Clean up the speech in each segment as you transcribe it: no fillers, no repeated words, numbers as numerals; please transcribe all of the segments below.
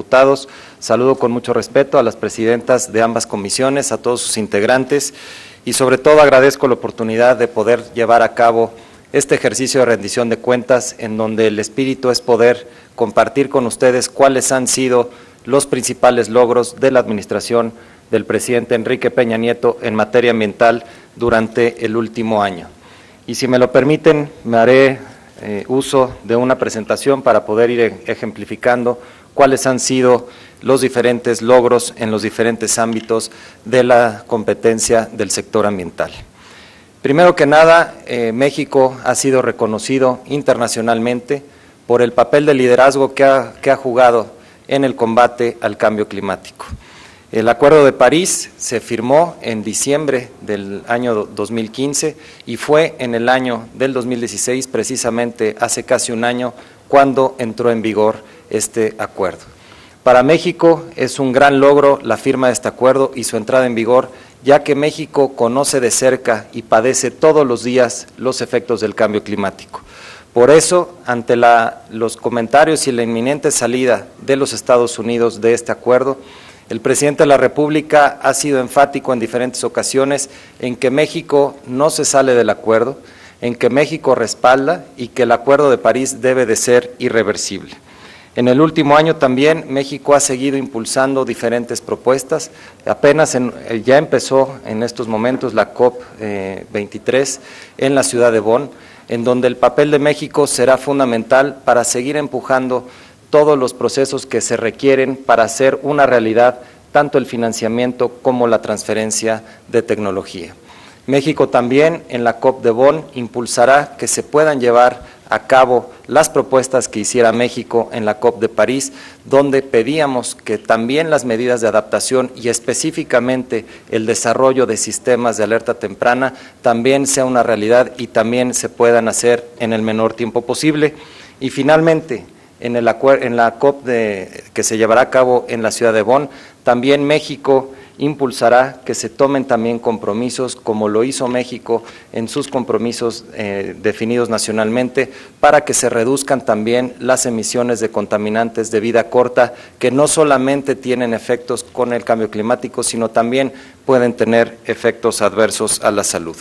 Diputados. Saludo con mucho respeto a las presidentas de ambas comisiones, a todos sus integrantes y sobre todo agradezco la oportunidad de poder llevar a cabo este ejercicio de rendición de cuentas en donde el espíritu es poder compartir con ustedes cuáles han sido los principales logros de la administración del presidente Enrique Peña Nieto en materia ambiental durante el último año. Y si me lo permiten, me haré uso de una presentación para poder ir ejemplificando cuáles han sido los diferentes logros en los diferentes ámbitos de la competencia del sector ambiental. Primero que nada, México ha sido reconocido internacionalmente por el papel de liderazgo que ha jugado en el combate al cambio climático. El Acuerdo de París se firmó en diciembre del año 2015 y fue en el año del 2016, precisamente hace casi un año, cuando entró en vigor este acuerdo. Para México es un gran logro la firma de este acuerdo y su entrada en vigor, ya que México conoce de cerca y padece todos los días los efectos del cambio climático. Por eso, ante los comentarios y la inminente salida de los Estados Unidos de este acuerdo, el presidente de la República ha sido enfático en diferentes ocasiones en que México no se sale del acuerdo, en que México respalda y que el Acuerdo de París debe de ser irreversible. En el último año también México ha seguido impulsando diferentes propuestas. Apenas ya empezó en estos momentos la COP23 en la ciudad de Bonn, en donde el papel de México será fundamental para seguir empujando todos los procesos que se requieren para hacer una realidad tanto el financiamiento como la transferencia de tecnología. México también en la COP de Bonn impulsará que se puedan llevar a cabo las propuestas que hiciera México en la COP de París, donde pedíamos que también las medidas de adaptación y específicamente el desarrollo de sistemas de alerta temprana también sea una realidad y también se puedan hacer en el menor tiempo posible. Y finalmente, en la COP que se llevará a cabo en la ciudad de Bonn, también México impulsará que se tomen también compromisos, como lo hizo México en sus compromisos definidos nacionalmente, para que se reduzcan también las emisiones de contaminantes de vida corta, que no solamente tienen efectos con el cambio climático, sino también pueden tener efectos adversos a la salud.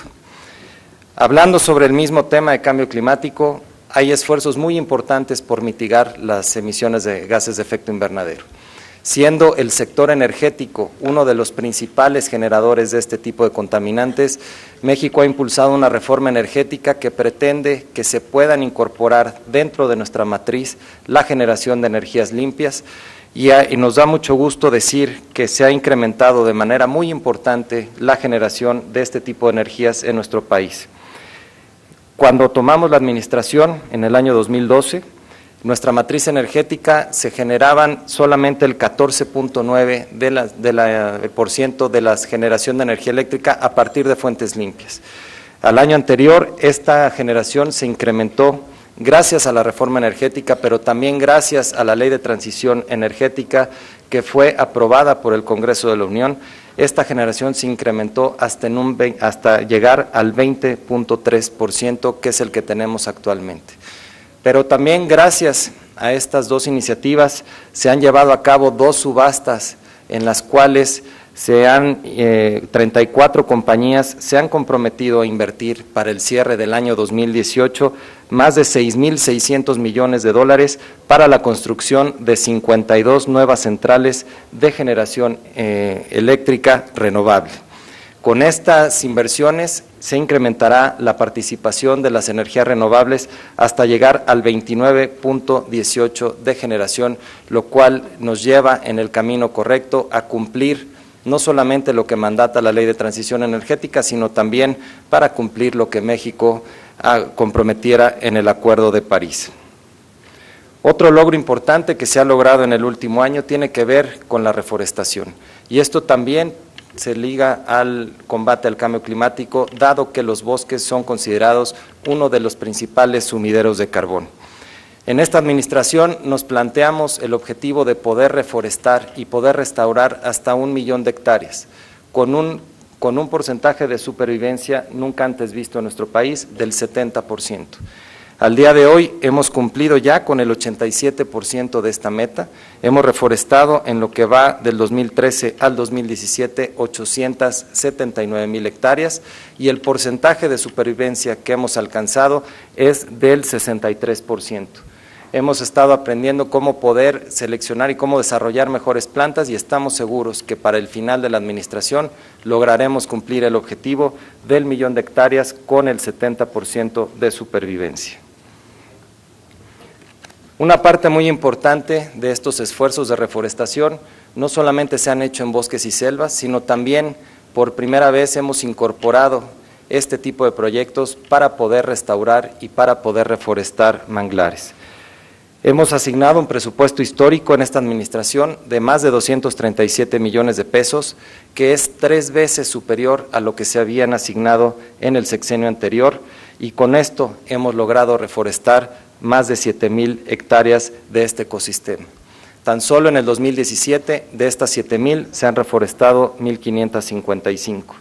Hablando sobre el mismo tema de cambio climático, hay esfuerzos muy importantes por mitigar las emisiones de gases de efecto invernadero. Siendo el sector energético uno de los principales generadores de este tipo de contaminantes, México ha impulsado una reforma energética que pretende que se puedan incorporar dentro de nuestra matriz la generación de energías limpias y nos da mucho gusto decir que se ha incrementado de manera muy importante la generación de este tipo de energías en nuestro país. Cuando tomamos la administración en el año 2012, nuestra matriz energética se generaban solamente el 14.9% de la generación de energía eléctrica a partir de fuentes limpias. Al año anterior, esta generación se incrementó gracias a la reforma energética, pero también gracias a la Ley de Transición Energética que fue aprobada por el Congreso de la Unión. Esta generación se incrementó hasta llegar al 20.3%, que es el que tenemos actualmente. Pero también gracias a estas dos iniciativas se han llevado a cabo dos subastas en las cuales 34 compañías se han comprometido a invertir para el cierre del año 2018 más de 6.600 millones de dólares para la construcción de 52 nuevas centrales de generación eléctrica renovable. Con estas inversiones se incrementará la participación de las energías renovables hasta llegar al 29.18% de generación, lo cual nos lleva en el camino correcto a cumplir no solamente lo que mandata la Ley de Transición Energética, sino también para cumplir lo que México comprometiera en el Acuerdo de París. Otro logro importante que se ha logrado en el último año tiene que ver con la reforestación, y esto también se liga al combate al cambio climático, dado que los bosques son considerados uno de los principales sumideros de carbón. En esta administración nos planteamos el objetivo de poder reforestar y poder restaurar hasta 1 millón de hectáreas, con un porcentaje de supervivencia nunca antes visto en nuestro país del 70%. Al día de hoy hemos cumplido ya con el 87% de esta meta, hemos reforestado en lo que va del 2013 al 2017 879,000 hectáreas y el porcentaje de supervivencia que hemos alcanzado es del 63%. Hemos estado aprendiendo cómo poder seleccionar y cómo desarrollar mejores plantas y estamos seguros que para el final de la administración lograremos cumplir el objetivo del 1,000,000 de hectáreas con el 70% de supervivencia. Una parte muy importante de estos esfuerzos de reforestación no solamente se han hecho en bosques y selvas, sino también por primera vez hemos incorporado este tipo de proyectos para poder restaurar y para poder reforestar manglares. Hemos asignado un presupuesto histórico en esta administración de más de 237 millones de pesos, que es 3 veces superior a lo que se habían asignado en el sexenio anterior, y con esto hemos logrado reforestar más de 7,000 hectáreas de este ecosistema. Tan solo en el 2017, de estas 7,000, se han reforestado 1,555.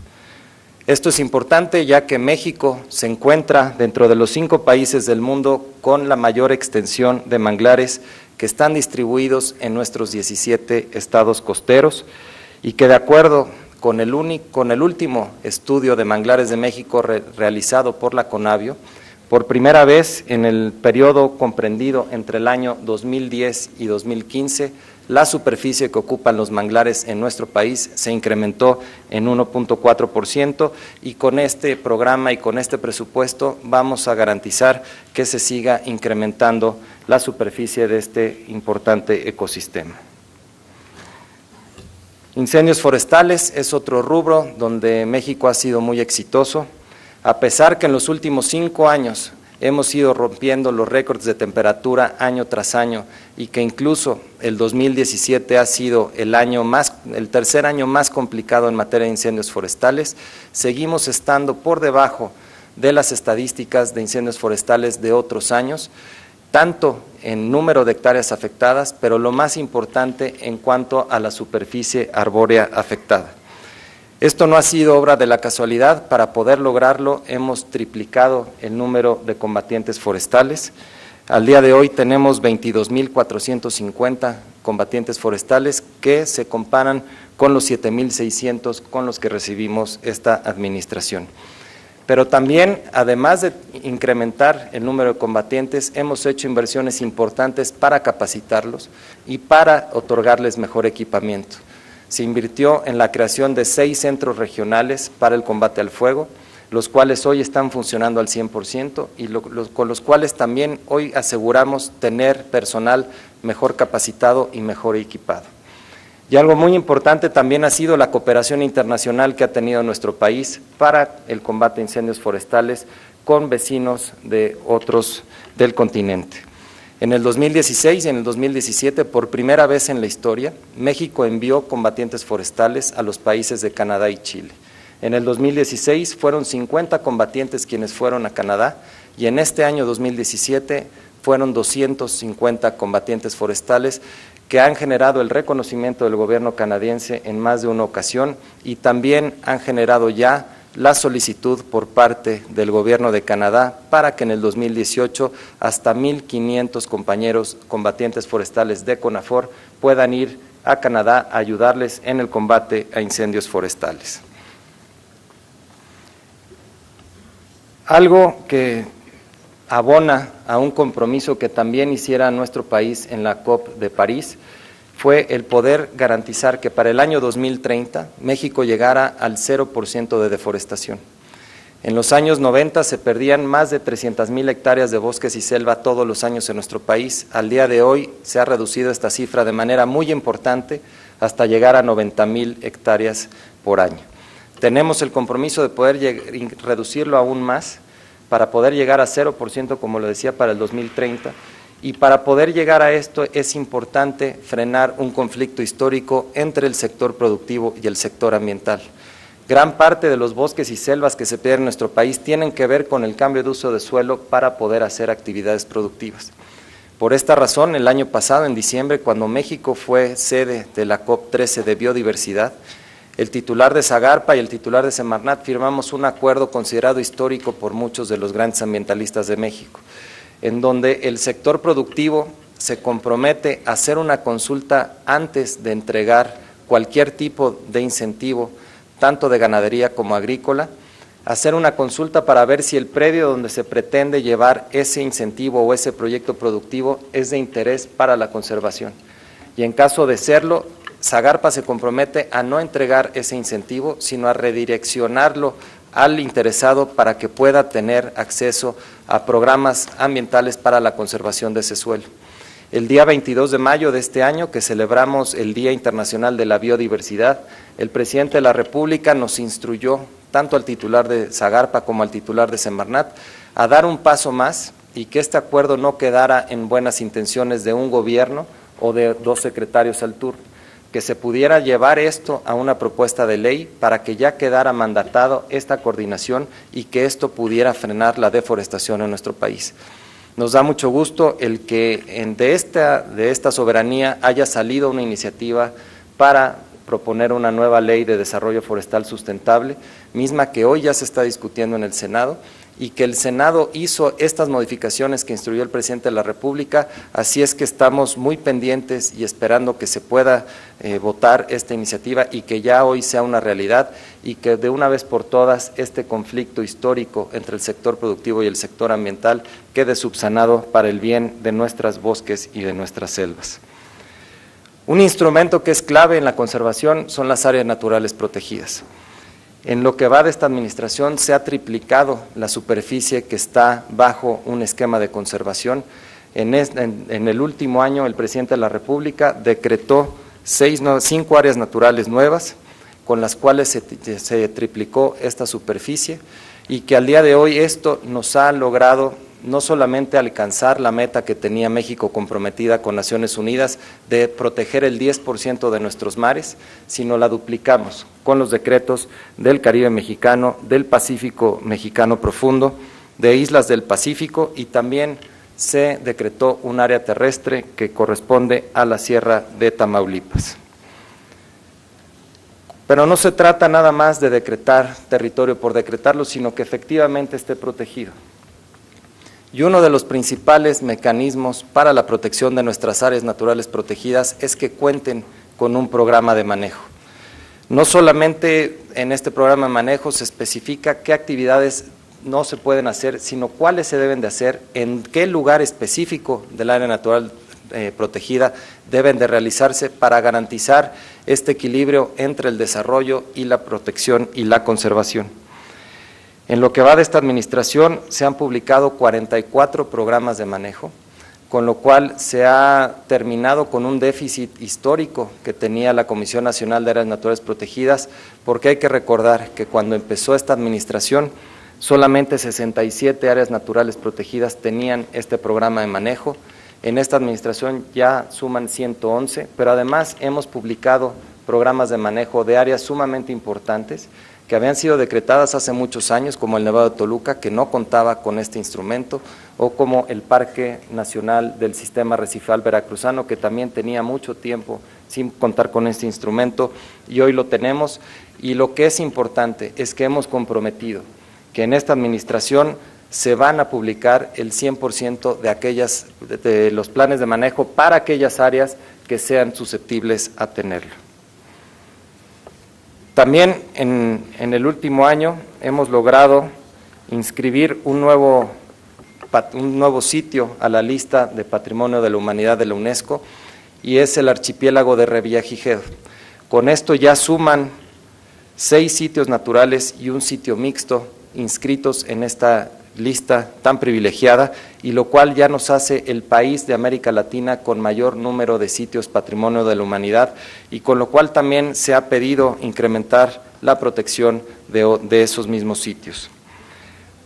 Esto es importante ya que México se encuentra dentro de los 5 países del mundo con la mayor extensión de manglares que están distribuidos en nuestros 17 estados costeros y que de acuerdo con el último estudio de manglares de México realizado por la Conavio, por primera vez en el periodo comprendido entre el año 2010 y 2015, la superficie que ocupan los manglares en nuestro país se incrementó en 1.4% y con este programa y con este presupuesto vamos a garantizar que se siga incrementando la superficie de este importante ecosistema. Incendios forestales es otro rubro donde México ha sido muy exitoso, a pesar que en los últimos 5 años hemos ido rompiendo los récords de temperatura año tras año y que incluso el 2017 ha sido el tercer año más complicado en materia de incendios forestales, seguimos estando por debajo de las estadísticas de incendios forestales de otros años, tanto en número de hectáreas afectadas, pero lo más importante en cuanto a la superficie arbórea afectada. Esto no ha sido obra de la casualidad, para poder lograrlo hemos triplicado el número de combatientes forestales. Al día de hoy tenemos 22,450 combatientes forestales que se comparan con los 7,600 con los que recibimos esta administración. Pero también, además de incrementar el número de combatientes, hemos hecho inversiones importantes para capacitarlos y para otorgarles mejor equipamiento. Se invirtió en la creación de 6 centros regionales para el combate al fuego, los cuales hoy están funcionando al 100% y con los cuales también hoy aseguramos tener personal mejor capacitado y mejor equipado. Y algo muy importante también ha sido la cooperación internacional que ha tenido nuestro país para el combate a incendios forestales con vecinos de otros del continente. En el 2016 y en el 2017, por primera vez en la historia, México envió combatientes forestales a los países de Canadá y Chile. En el 2016 fueron 50 combatientes quienes fueron a Canadá y en este año 2017 fueron 250 combatientes forestales que han generado el reconocimiento del gobierno canadiense en más de una ocasión y también han generado ya la solicitud por parte del gobierno de Canadá para que en el 2018 hasta 1,500 compañeros combatientes forestales de CONAFOR puedan ir a Canadá a ayudarles en el combate a incendios forestales. Algo que abona a un compromiso que también hiciera nuestro país en la COP de París fue el poder garantizar que para el año 2030 México llegara al 0% de deforestación. En los años 90 se perdían más de 300,000 hectáreas de bosques y selva todos los años en nuestro país. Al día de hoy se ha reducido esta cifra de manera muy importante hasta llegar a 90,000 hectáreas por año. Tenemos el compromiso de poder reducirlo aún más para poder llegar a 0%, como lo decía, para el 2030. Y para poder llegar a esto es importante frenar un conflicto histórico entre el sector productivo y el sector ambiental. Gran parte de los bosques y selvas que se pierden en nuestro país tienen que ver con el cambio de uso de suelo para poder hacer actividades productivas. Por esta razón, el año pasado, en diciembre, cuando México fue sede de la COP13 de biodiversidad, el titular de Zagarpa y el titular de Semarnat firmamos un acuerdo considerado histórico por muchos de los grandes ambientalistas de México. en donde el sector productivo se compromete a hacer una consulta antes de entregar cualquier tipo de incentivo, tanto de ganadería como agrícola, hacer una consulta para ver si el predio donde se pretende llevar ese incentivo o ese proyecto productivo es de interés para la conservación. Y en caso de serlo, Zagarpa se compromete a no entregar ese incentivo, sino a redireccionarlo al interesado para que pueda tener acceso a programas ambientales para la conservación de ese suelo. El día 22 de mayo de este año, que celebramos el Día Internacional de la Biodiversidad, el presidente de la República nos instruyó, tanto al titular de Zagarpa como al titular de Semarnat, a dar un paso más y que este acuerdo no quedara en buenas intenciones de un gobierno o de dos secretarios al turno, que se pudiera llevar esto a una propuesta de ley para que ya quedara mandatado esta coordinación y que esto pudiera frenar la deforestación en nuestro país. Nos da mucho gusto el que de esta soberanía haya salido una iniciativa para proponer una nueva ley de desarrollo forestal sustentable, misma que hoy ya se está discutiendo en el Senado, y que el Senado hizo estas modificaciones que instruyó el presidente de la República, así es que estamos muy pendientes y esperando que se pueda votar esta iniciativa y que ya hoy sea una realidad y que de una vez por todas este conflicto histórico entre el sector productivo y el sector ambiental quede subsanado para el bien de nuestros bosques y de nuestras selvas. Un instrumento que es clave en la conservación son las áreas naturales protegidas. En lo que va de esta administración se ha triplicado la superficie que está bajo un esquema de conservación. En el último año el presidente de la República decretó 5 áreas naturales nuevas, con las cuales se triplicó esta superficie y que al día de hoy esto nos ha logrado no solamente alcanzar la meta que tenía México comprometida con Naciones Unidas de proteger el 10% de nuestros mares, sino la duplicamos con los decretos del Caribe mexicano, del Pacífico mexicano profundo, de islas del Pacífico, y también se decretó un área terrestre que corresponde a la Sierra de Tamaulipas. Pero no se trata nada más de decretar territorio por decretarlo, sino que efectivamente esté protegido. Y uno de los principales mecanismos para la protección de nuestras áreas naturales protegidas es que cuenten con un programa de manejo. No solamente en este programa de manejo se especifica qué actividades no se pueden hacer, sino cuáles se deben de hacer, en qué lugar específico del área natural protegida deben de realizarse para garantizar este equilibrio entre el desarrollo y la protección y la conservación. En lo que va de esta administración se han publicado 44 programas de manejo, con lo cual se ha terminado con un déficit histórico que tenía la Comisión Nacional de Áreas Naturales Protegidas, porque hay que recordar que cuando empezó esta administración solamente 67 áreas naturales protegidas tenían este programa de manejo. En esta administración ya suman 111, pero además hemos publicado programas de manejo de áreas sumamente importantes que habían sido decretadas hace muchos años, como el Nevado de Toluca, que no contaba con este instrumento, o como el Parque Nacional del Sistema Arrecifal Veracruzano, que también tenía mucho tiempo sin contar con este instrumento, y hoy lo tenemos. Y lo que es importante es que hemos comprometido que en esta administración se van a publicar el 100% de los planes de manejo para aquellas áreas que sean susceptibles a tenerlo. También en el último año hemos logrado inscribir un nuevo sitio a la lista de Patrimonio de la Humanidad de la UNESCO, y es el archipiélago de Revillagigedo. Con esto ya suman 6 sitios naturales y un sitio mixto inscritos en esta lista tan privilegiada, y lo cual ya nos hace el país de América Latina con mayor número de sitios Patrimonio de la Humanidad, y con lo cual también se ha pedido incrementar la protección de esos mismos sitios.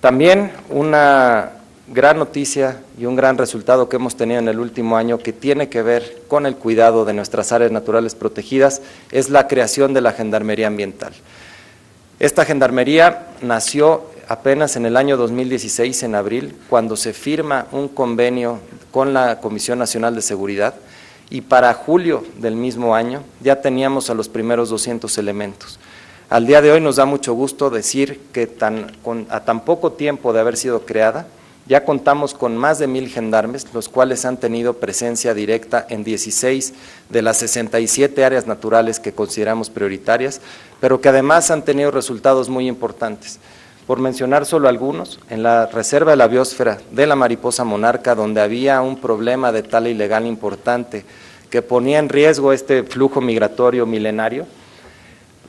También una gran noticia y un gran resultado que hemos tenido en el último año, que tiene que ver con el cuidado de nuestras áreas naturales protegidas, es la creación de la Gendarmería Ambiental. Esta Gendarmería nació apenas en el año 2016, en abril, cuando se firma un convenio con la Comisión Nacional de Seguridad, y para julio del mismo año ya teníamos a los primeros 200 elementos. Al día de hoy nos da mucho gusto decir que a tan poco tiempo de haber sido creada, Ya contamos con más de 1,000 gendarmes, los cuales han tenido presencia directa en 16 de las 67 áreas naturales que consideramos prioritarias, pero que además han tenido resultados muy importantes. Por mencionar solo algunos, en la Reserva de la Biosfera de la Mariposa Monarca, donde había un problema de tala ilegal importante que ponía en riesgo este flujo migratorio milenario,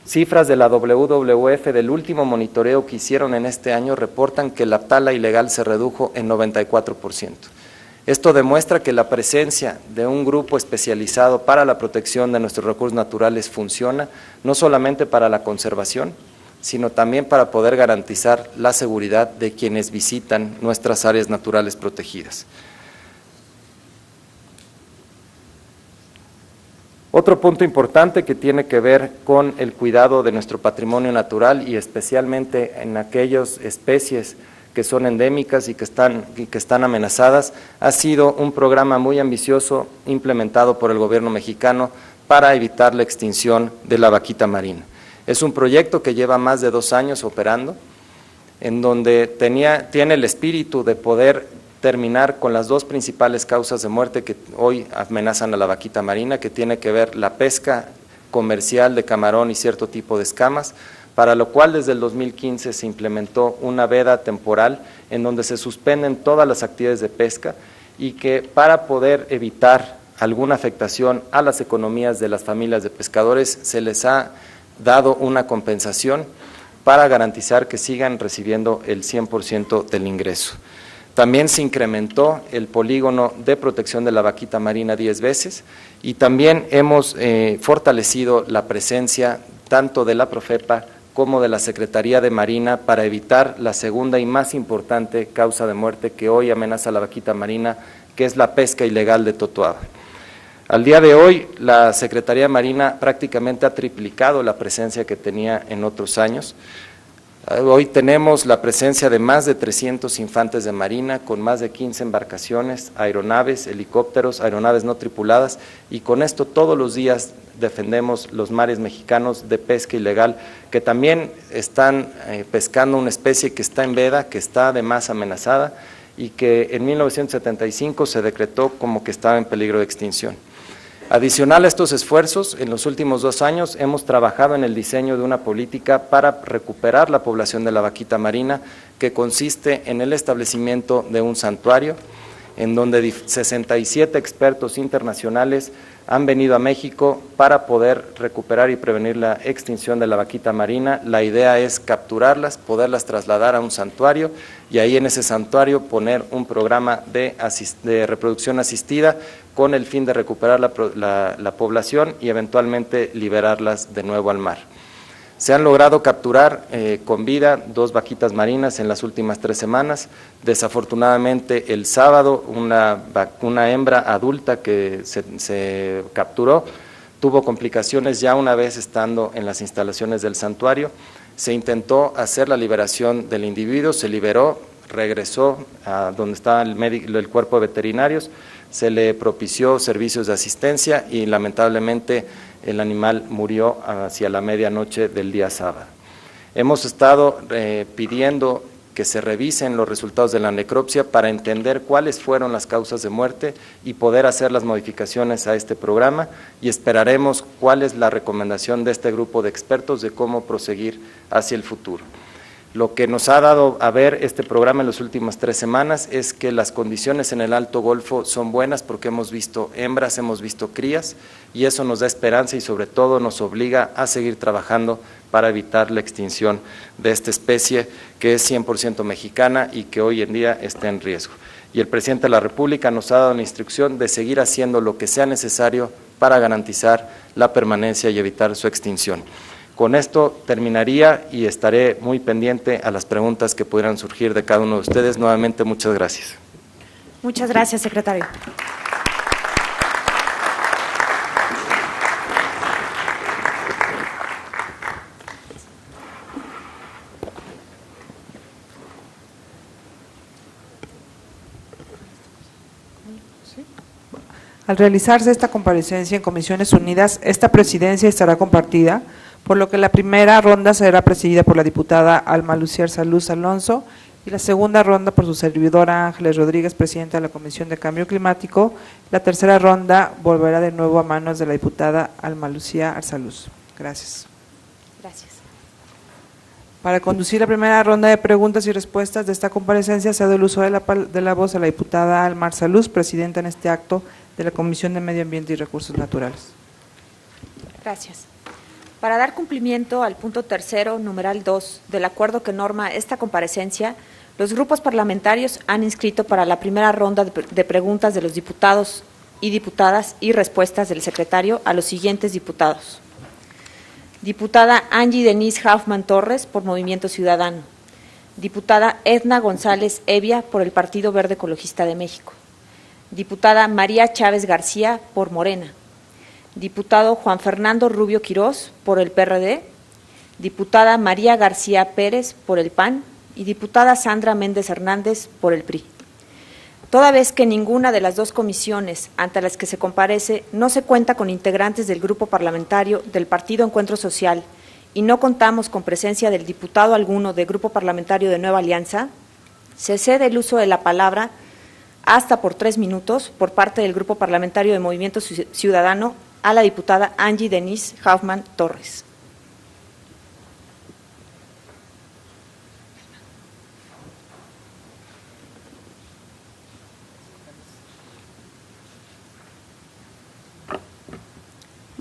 cifras de la WWF del último monitoreo que hicieron en este año reportan que la tala ilegal se redujo en 94%. Esto demuestra que la presencia de un grupo especializado para la protección de nuestros recursos naturales funciona, no solamente para la conservación, sino también para poder garantizar la seguridad de quienes visitan nuestras áreas naturales protegidas. Otro punto importante que tiene que ver con el cuidado de nuestro patrimonio natural y especialmente en aquellas especies que son endémicas y que están amenazadas, ha sido un programa muy ambicioso implementado por el gobierno mexicano para evitar la extinción de la vaquita marina. Es un proyecto que lleva más de 2 años operando, en donde tiene el espíritu de poder terminar con las 2 principales causas de muerte que hoy amenazan a la vaquita marina, que tiene que ver la pesca comercial de camarón y cierto tipo de escamas, para lo cual desde el 2015 se implementó una veda temporal en donde se suspenden todas las actividades de pesca y que para poder evitar alguna afectación a las economías de las familias de pescadores se les ha dado una compensación para garantizar que sigan recibiendo el 100% del ingreso. También se incrementó el polígono de protección de la vaquita marina 10 veces y también hemos fortalecido la presencia tanto de la Profepa como de la Secretaría de Marina para evitar la segunda y más importante causa de muerte que hoy amenaza a la vaquita marina, que es la pesca ilegal de totoaba. Al día de hoy, la Secretaría de Marina prácticamente ha triplicado la presencia que tenía en otros años. Hoy tenemos la presencia de más de 300 infantes de marina, con más de 15 embarcaciones, aeronaves, helicópteros, aeronaves no tripuladas, y con esto todos los días defendemos los mares mexicanos de pesca ilegal, que también están pescando una especie que está en veda, que está además amenazada, y que en 1975 se decretó como que estaba en peligro de extinción. Adicional a estos esfuerzos, en los últimos 2 años hemos trabajado en el diseño de una política para recuperar la población de la vaquita marina, que consiste en el establecimiento de un santuario, en donde 67 expertos internacionales han venido a México para poder recuperar y prevenir la extinción de la vaquita marina. La idea es capturarlas, poderlas trasladar a un santuario y ahí en ese santuario poner un programa de reproducción asistida con el fin de recuperar la población y eventualmente liberarlas de nuevo al mar. Se han logrado capturar con vida 2 vaquitas marinas en las últimas 3 semanas. Desafortunadamente el sábado una hembra adulta que se capturó tuvo complicaciones ya una vez estando en las instalaciones del santuario. Se intentó hacer la liberación del individuo, se liberó, regresó a donde estaba el cuerpo de veterinarios, se le propició servicios de asistencia y lamentablemente el animal murió hacia la medianoche del día sábado. Hemos estado pidiendo que se revisen los resultados de la necropsia para entender cuáles fueron las causas de muerte y poder hacer las modificaciones a este programa, y esperaremos cuál es la recomendación de este grupo de expertos de cómo proseguir hacia el futuro. Lo que nos ha dado a ver este programa en las últimas 3 semanas es que las condiciones en el Alto Golfo son buenas porque hemos visto hembras, hemos visto crías, y eso nos da esperanza y sobre todo nos obliga a seguir trabajando para evitar la extinción de esta especie que es 100% mexicana y que hoy en día está en riesgo. Y el presidente de la República nos ha dado la instrucción de seguir haciendo lo que sea necesario para garantizar la permanencia y evitar su extinción. Con esto terminaría y estaré muy pendiente a las preguntas que pudieran surgir de cada uno de ustedes. Nuevamente, muchas gracias. Muchas gracias, secretario. Al realizarse esta comparecencia en Comisiones Unidas, esta presidencia estará compartida, por lo que la primera ronda será presidida por la diputada Alma Lucier Saluz Alonso y la segunda ronda por su servidora Ángeles Rodríguez, presidenta de la Comisión de Cambio Climático. La tercera ronda volverá de nuevo a manos de la diputada Alma Lucía Arzaluz. Gracias. Gracias. Para conducir la primera ronda de preguntas y respuestas de esta comparecencia, cedo el uso de la voz a la diputada Alma Arzaluz, presidenta en este acto de la Comisión de Medio Ambiente y Recursos Naturales. Gracias. Para dar cumplimiento al punto tercero, numeral 2, del acuerdo que norma esta comparecencia, los grupos parlamentarios han inscrito para la primera ronda de preguntas de los diputados y diputadas y respuestas del secretario a los siguientes diputados. Diputada Angie Denise Hoffman Torres, por Movimiento Ciudadano. Diputada Edna González Evia, por el Partido Verde Ecologista de México. Diputada María Chávez García, por Morena. Diputado Juan Fernando Rubio Quirós, por el PRD, diputada María García Pérez, por el PAN, y diputada Sandra Méndez Hernández, por el PRI. Toda vez que ninguna de las dos comisiones ante las que se comparece no se cuenta con integrantes del grupo parlamentario del Partido Encuentro Social y no contamos con presencia del diputado alguno del grupo parlamentario de Nueva Alianza, se cede el uso de la palabra hasta por 3 minutos por parte del grupo parlamentario de Movimiento Ciudadano a la diputada Angie Denise Hoffman Torres.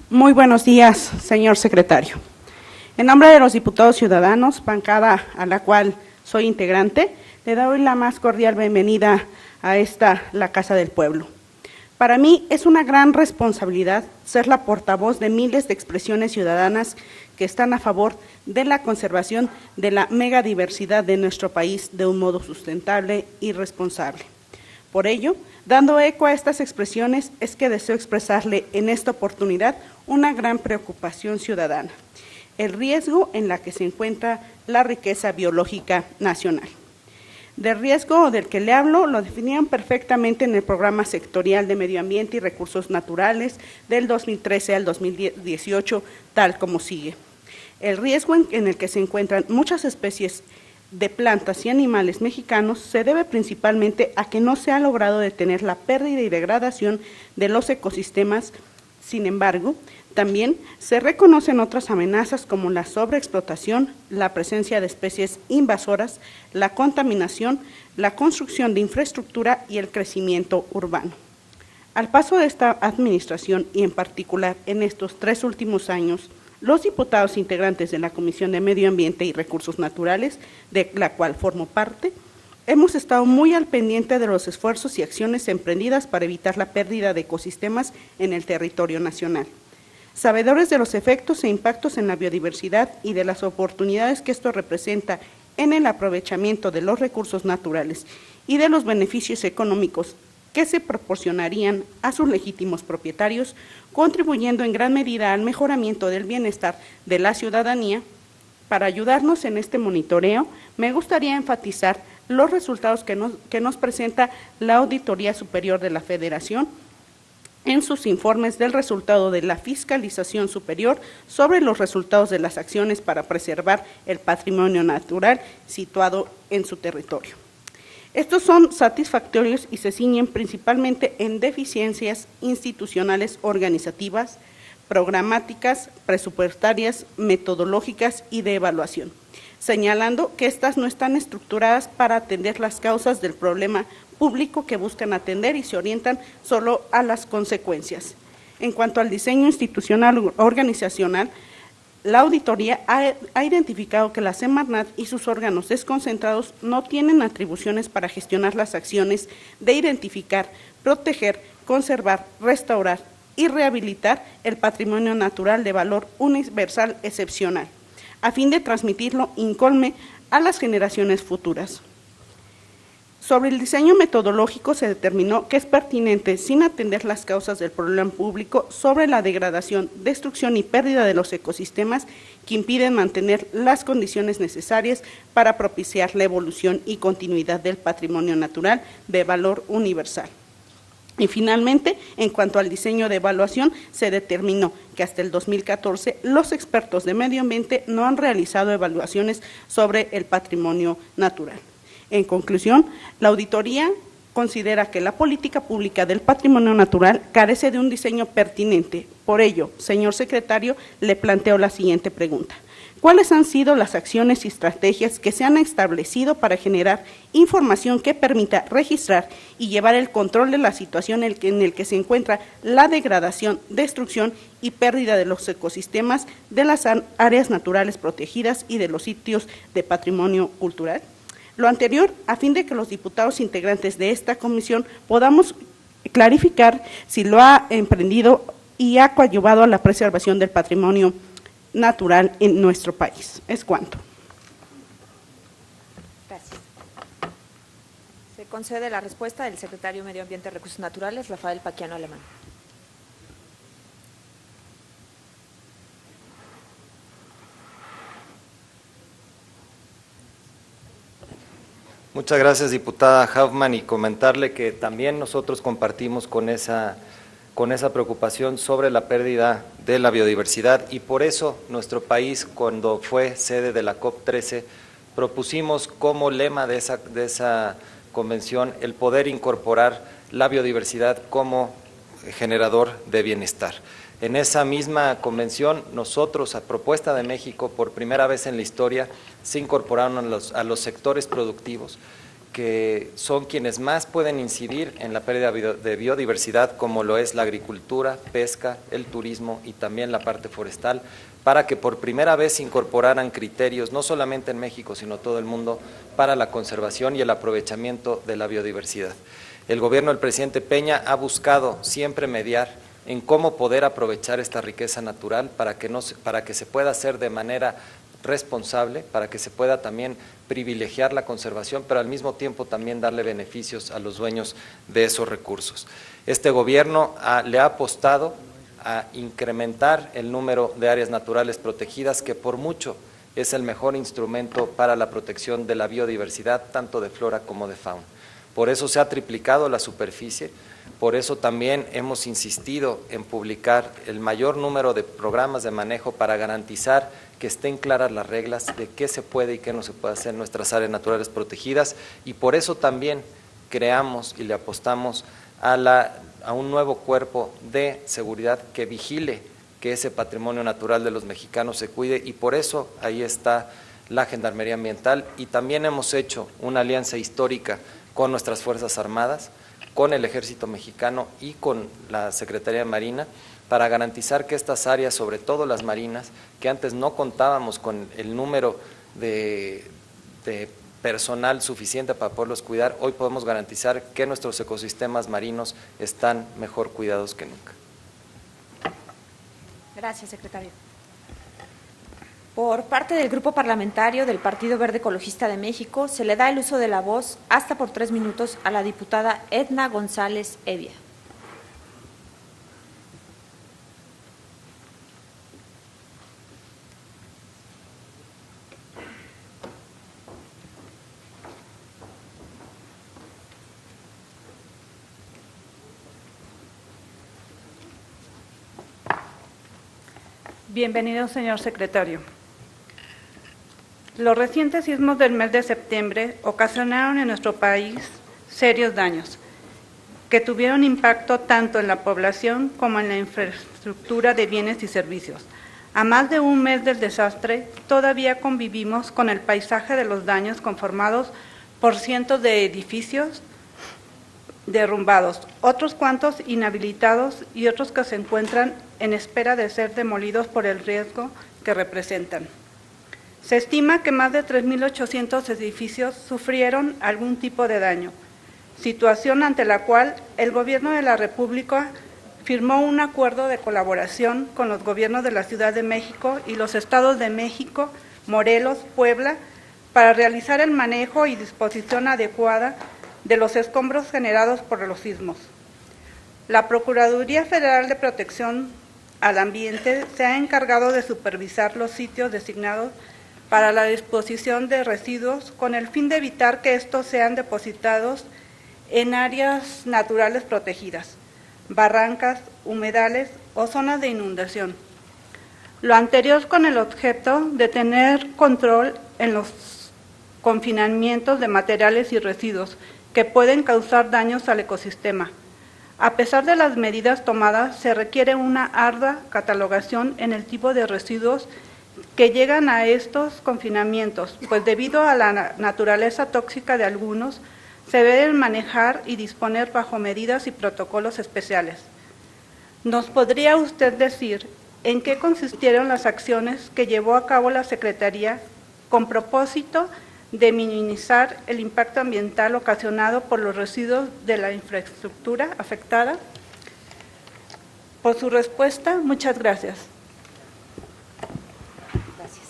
Muy buenos días, señor secretario. En nombre de los diputados ciudadanos, bancada a la cual soy integrante, le doy la más cordial bienvenida a la Casa del Pueblo. Para mí es una gran responsabilidad ser la portavoz de miles de expresiones ciudadanas que están a favor de la conservación de la megadiversidad de nuestro país de un modo sustentable y responsable. Por ello, dando eco a estas expresiones, es que deseo expresarle en esta oportunidad una gran preocupación ciudadana, el riesgo en la que se encuentra la riqueza biológica nacional. Del riesgo del que le hablo lo definieron perfectamente en el Programa Sectorial de Medio Ambiente y Recursos Naturales del 2013 al 2018, tal como sigue. El riesgo en el que se encuentran muchas especies de plantas y animales mexicanos se debe principalmente a que no se ha logrado detener la pérdida y degradación de los ecosistemas. Sin embargo, también se reconocen otras amenazas como la sobreexplotación, la presencia de especies invasoras, la contaminación, la construcción de infraestructura y el crecimiento urbano. Al paso de esta administración y en particular en estos 3 últimos años, los diputados integrantes de la Comisión de Medio Ambiente y Recursos Naturales, de la cual formo parte, hemos estado muy al pendiente de los esfuerzos y acciones emprendidas para evitar la pérdida de ecosistemas en el territorio nacional. Sabedores de los efectos e impactos en la biodiversidad y de las oportunidades que esto representa en el aprovechamiento de los recursos naturales y de los beneficios económicos que se proporcionarían a sus legítimos propietarios, contribuyendo en gran medida al mejoramiento del bienestar de la ciudadanía. Para ayudarnos en este monitoreo, me gustaría enfatizar los resultados que nos presenta la Auditoría Superior de la Federación en sus informes del resultado de la Fiscalización Superior sobre los resultados de las acciones para preservar el patrimonio natural situado en su territorio. Estos son satisfactorios y se ciñen principalmente en deficiencias institucionales organizativas, programáticas, presupuestarias, metodológicas y de evaluación, señalando que estas no están estructuradas para atender las causas del problema público que buscan atender y se orientan solo a las consecuencias. En cuanto al diseño institucional organizacional, la auditoría ha identificado que la Semarnat y sus órganos desconcentrados no tienen atribuciones para gestionar las acciones de identificar, proteger, conservar, restaurar y rehabilitar el patrimonio natural de valor universal excepcional, a fin de transmitirlo incólume a las generaciones futuras. Sobre el diseño metodológico se determinó que es pertinente, sin atender las causas del problema público, sobre la degradación, destrucción y pérdida de los ecosistemas que impiden mantener las condiciones necesarias para propiciar la evolución y continuidad del patrimonio natural de valor universal. Y finalmente, en cuanto al diseño de evaluación, se determinó que hasta el 2014 los expertos de medio ambiente no han realizado evaluaciones sobre el patrimonio natural. En conclusión, la auditoría considera que la política pública del patrimonio natural carece de un diseño pertinente. Por ello, señor secretario, le planteo la siguiente pregunta. ¿Cuáles han sido las acciones y estrategias que se han establecido para generar información que permita registrar y llevar el control de la situación en el que se encuentra la degradación, destrucción y pérdida de los ecosistemas de las áreas naturales protegidas y de los sitios de patrimonio cultural? Lo anterior, a fin de que los diputados integrantes de esta comisión podamos clarificar si lo ha emprendido y ha coadyuvado a la preservación del patrimonio natural en nuestro país. Es cuanto. Gracias. Se concede la respuesta del secretario de Medio Ambiente y Recursos Naturales, Rafael Paquiano Alemán. Muchas gracias, diputada Hoffman, y comentarle que también nosotros compartimos con esa preocupación sobre la pérdida de la biodiversidad, y por eso nuestro país, cuando fue sede de la COP13, propusimos como lema de esa convención el poder incorporar la biodiversidad como generador de bienestar. En esa misma convención, nosotros, a propuesta de México, por primera vez en la historia, se incorporaron a los sectores productivos, que son quienes más pueden incidir en la pérdida de biodiversidad, como lo es la agricultura, pesca, el turismo y también la parte forestal, para que por primera vez se incorporaran criterios, no solamente en México, sino todo el mundo, para la conservación y el aprovechamiento de la biodiversidad. El gobierno del presidente Peña ha buscado siempre mediar en cómo poder aprovechar esta riqueza natural para que se pueda hacer de manera responsable, para que se pueda también privilegiar la conservación, pero al mismo tiempo también darle beneficios a los dueños de esos recursos. Este gobierno le ha apostado a incrementar el número de áreas naturales protegidas, que por mucho es el mejor instrumento para la protección de la biodiversidad, tanto de flora como de fauna. Por eso se ha triplicado la superficie. Por eso también hemos insistido en publicar el mayor número de programas de manejo para garantizar que estén claras las reglas de qué se puede y qué no se puede hacer en nuestras áreas naturales protegidas, y por eso también creamos y le apostamos a un nuevo cuerpo de seguridad que vigile que ese patrimonio natural de los mexicanos se cuide, y por eso ahí está la Gendarmería Ambiental, y también hemos hecho una alianza histórica con nuestras Fuerzas Armadas, con el Ejército Mexicano y con la Secretaría de Marina, para garantizar que estas áreas, sobre todo las marinas, que antes no contábamos con el número de personal suficiente para poderlos cuidar, hoy podemos garantizar que nuestros ecosistemas marinos están mejor cuidados que nunca. Gracias, secretario. Por parte del Grupo Parlamentario del Partido Verde Ecologista de México, se le da el uso de la voz hasta por 3 minutos a la diputada Edna González Evia. Bienvenido, señor secretario. Los recientes sismos del mes de septiembre ocasionaron en nuestro país serios daños, que tuvieron impacto tanto en la población como en la infraestructura de bienes y servicios. A más de un mes del desastre, todavía convivimos con el paisaje de los daños conformados por cientos de edificios derrumbados, otros cuantos inhabilitados y otros que se encuentran en espera de ser demolidos por el riesgo que representan. Se estima que más de 3.800 edificios sufrieron algún tipo de daño, situación ante la cual el Gobierno de la República firmó un acuerdo de colaboración con los gobiernos de la Ciudad de México y los estados de México, Morelos, Puebla, para realizar el manejo y disposición adecuada de los escombros generados por los sismos. La Procuraduría Federal de Protección al Ambiente se ha encargado de supervisar los sitios designados para la disposición de residuos con el fin de evitar que estos sean depositados en áreas naturales protegidas, barrancas, humedales o zonas de inundación. Lo anterior con el objeto de tener control en los confinamientos de materiales y residuos que pueden causar daños al ecosistema. A pesar de las medidas tomadas, se requiere una ardua catalogación en el tipo de residuos que llegan a estos confinamientos, pues debido a la naturaleza tóxica de algunos, se deben manejar y disponer bajo medidas y protocolos especiales. ¿Nos podría usted decir en qué consistieron las acciones que llevó a cabo la Secretaría con propósito de minimizar el impacto ambiental ocasionado por los residuos de la infraestructura afectada? Por su respuesta, muchas gracias. Gracias.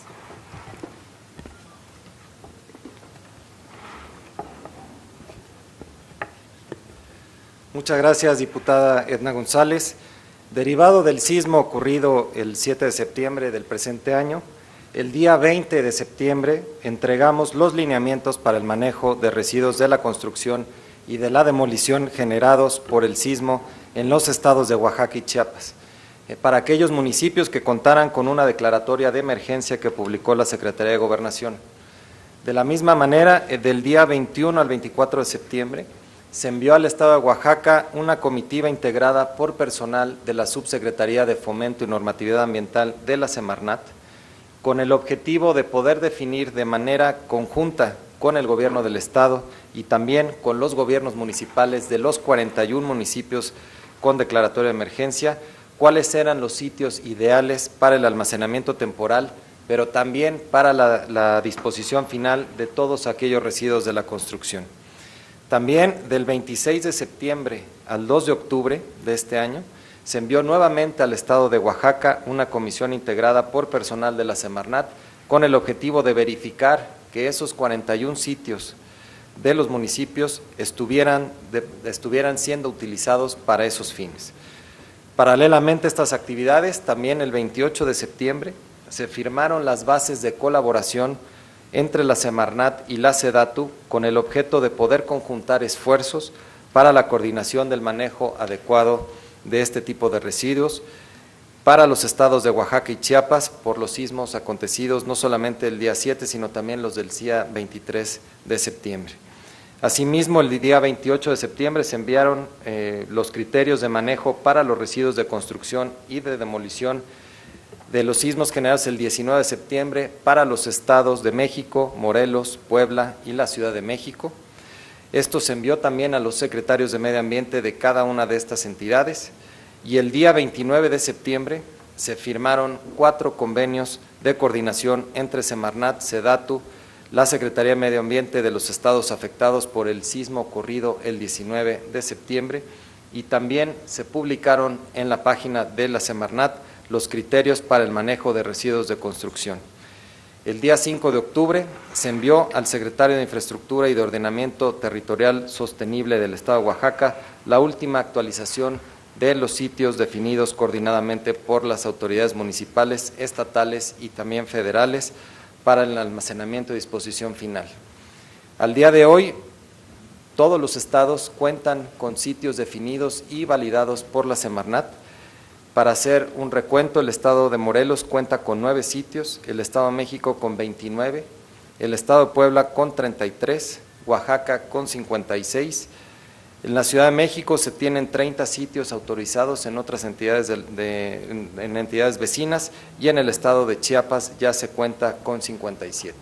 Muchas gracias, diputada Edna González. Derivado del sismo ocurrido el 7 de septiembre del presente año, el día 20 de septiembre entregamos los lineamientos para el manejo de residuos de la construcción y de la demolición generados por el sismo en los estados de Oaxaca y Chiapas, para aquellos municipios que contaran con una declaratoria de emergencia que publicó la Secretaría de Gobernación. De la misma manera, del día 21 al 24 de septiembre, se envió al estado de Oaxaca una comitiva integrada por personal de la Subsecretaría de Fomento y Normatividad Ambiental de la Semarnat, con el objetivo de poder definir de manera conjunta con el gobierno del estado y también con los gobiernos municipales de los 41 municipios con declaratoria de emergencia, cuáles eran los sitios ideales para el almacenamiento temporal, pero también para la disposición final de todos aquellos residuos de la construcción. También del 26 de septiembre al 2 de octubre de este año, se envió nuevamente al estado de Oaxaca una comisión integrada por personal de la Semarnat con el objetivo de verificar que esos 41 sitios de los municipios estuvieran siendo utilizados para esos fines. Paralelamente a estas actividades, también el 28 de septiembre se firmaron las bases de colaboración entre la Semarnat y la SEDATU con el objeto de poder conjuntar esfuerzos para la coordinación del manejo adecuado de este tipo de residuos para los estados de Oaxaca y Chiapas por los sismos acontecidos no solamente el día 7, sino también los del día 23 de septiembre. Asimismo, el día 28 de septiembre se enviaron los criterios de manejo para los residuos de construcción y de demolición de los sismos generados el 19 de septiembre para los estados de México, Morelos, Puebla y la Ciudad de México. Esto se envió también a los secretarios de Medio Ambiente de cada una de estas entidades y el día 29 de septiembre se firmaron 4 convenios de coordinación entre Semarnat, SEDATU, la Secretaría de Medio Ambiente de los estados afectados por el sismo ocurrido el 19 de septiembre y también se publicaron en la página de la Semarnat los criterios para el manejo de residuos de construcción. El día 5 de octubre se envió al secretario de Infraestructura y de Ordenamiento Territorial Sostenible del Estado de Oaxaca la última actualización de los sitios definidos coordinadamente por las autoridades municipales, estatales y también federales para el almacenamiento y disposición final. Al día de hoy, todos los estados cuentan con sitios definidos y validados por la Semarnat. Para hacer un recuento, el estado de Morelos cuenta con 9 sitios, el estado de México con 29, el estado de Puebla con 33, Oaxaca con 56. En la Ciudad de México se tienen 30 sitios autorizados en otras entidades, en entidades vecinas y en el estado de Chiapas ya se cuenta con 57.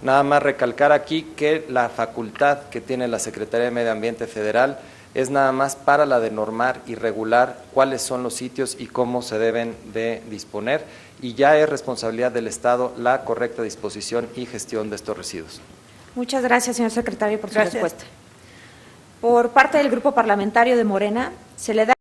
Nada más recalcar aquí que la facultad que tiene la Secretaría de Medio Ambiente Federal es nada más para la de normar y regular cuáles son los sitios y cómo se deben de disponer y ya es responsabilidad del Estado la correcta disposición y gestión de estos residuos. Muchas gracias, señor secretario, por su respuesta. Por parte del Grupo Parlamentario de Morena, se le da